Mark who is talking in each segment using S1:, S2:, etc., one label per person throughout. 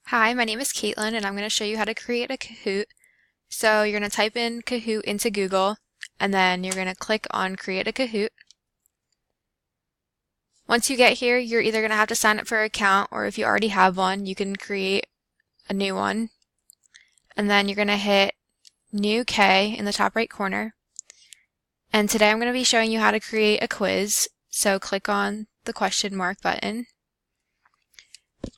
S1: Hi, my name is Caitlin, and I'm going to show you how to create a Kahoot. So you're going to type in Kahoot into Google, and then you're going to click on Create a Kahoot. Once you get here, you're either going to have to sign up for an account, or if you already have one, you can create a new one. And then you're going to hit New K in the top right corner. And today I'm going to be showing you how to create a quiz. So click on the question mark button.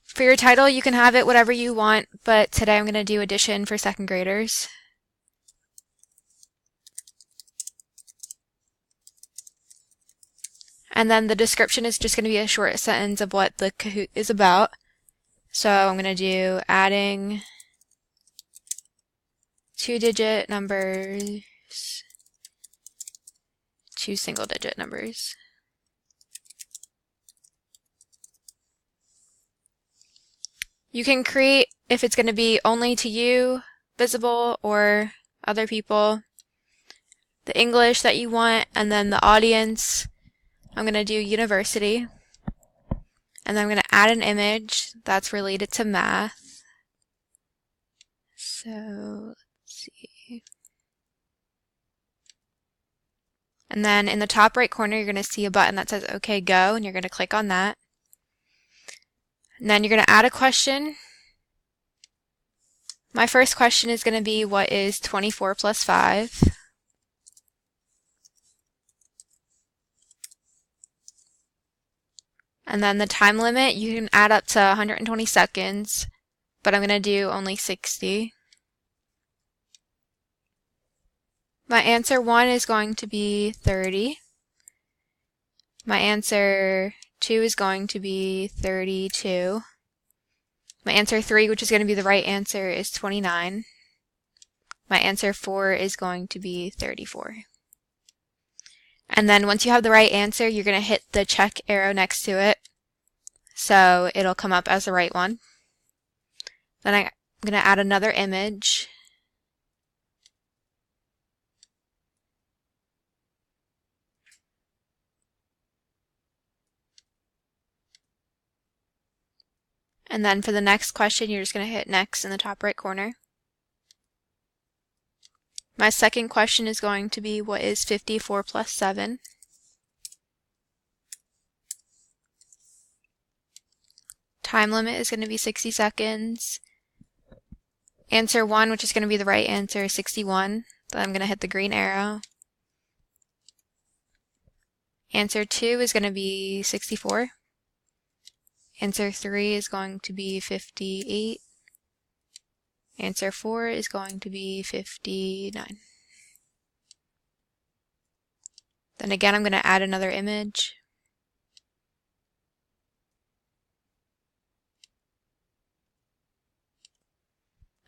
S1: For your title, you can have it whatever you want, but today I'm going to do addition for second graders. And then the description is just going to be a short sentence of what the Kahoot is about. So I'm going to do adding two-digit numbers to single-digit numbers. You can create if it's going to be only to you, visible, or other people, the English that you want, and then the audience. I'm going to do university, and then I'm going to add an image that's related to math. So, let's see. And then in the top right corner, you're going to see a button that says OK, go, and you're going to click on that. And then you're going to add a question. My first question is going to be, what is 24 plus 5? And then the time limit, you can add up to 120 seconds, but I'm going to do only 60. My answer 1 is going to be 30. My answer 2 is going to be 32. My answer 3, which is going to be the right answer, is 29. My answer 4 is going to be 34. And then once you have the right answer, you're going to hit the check arrow next to it, so it'll come up as the right one. Then I'm going to add another image. And then for the next question, you're just going to hit next in the top right corner. My second question is going to be, what is 54 plus 7? Time limit is going to be 60 seconds. Answer 1, which is going to be the right answer, is 61. Then I'm going to hit the green arrow. Answer 2 is going to be 64. Answer 3 is going to be 58. Answer 4 is going to be 59. Then again, I'm going to add another image.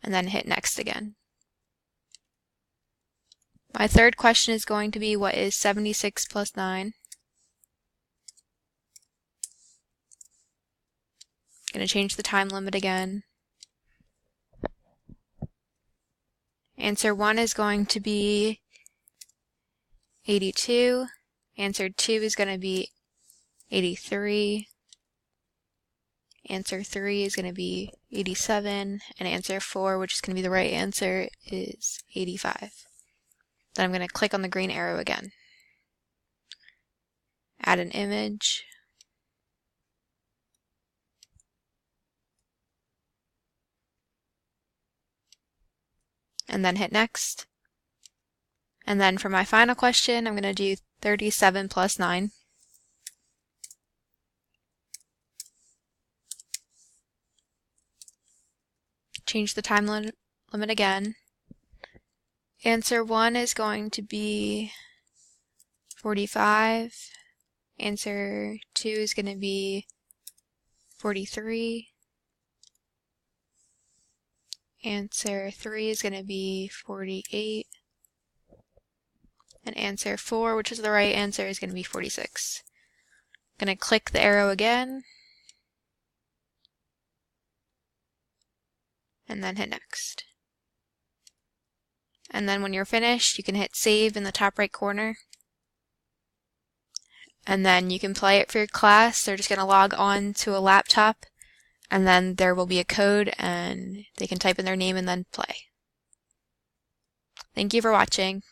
S1: And then hit next again. My third question is going to be, what is 76 plus 9? I'm going to change the time limit again. Answer 1 is going to be 82. Answer 2 is going to be 83. Answer 3 is going to be 87. And answer 4, which is going to be the right answer, is 85. Then I'm going to click on the green arrow again. Add an image. And then hit next. And then for my final question, I'm going to do 37 plus 9. Change the time limit again. Answer 1 is going to be 45. Answer 2 is going to be 43. Answer 3 is going to be 48. And answer 4, which is the right answer, is going to be 46. I'm going to click the arrow again. And then hit next. And then when you're finished, you can hit save in the top right corner. And then you can play it for your class. They're just going to log on to a laptop, and then there will be a code and they can type in their name and then play. Thank you for watching.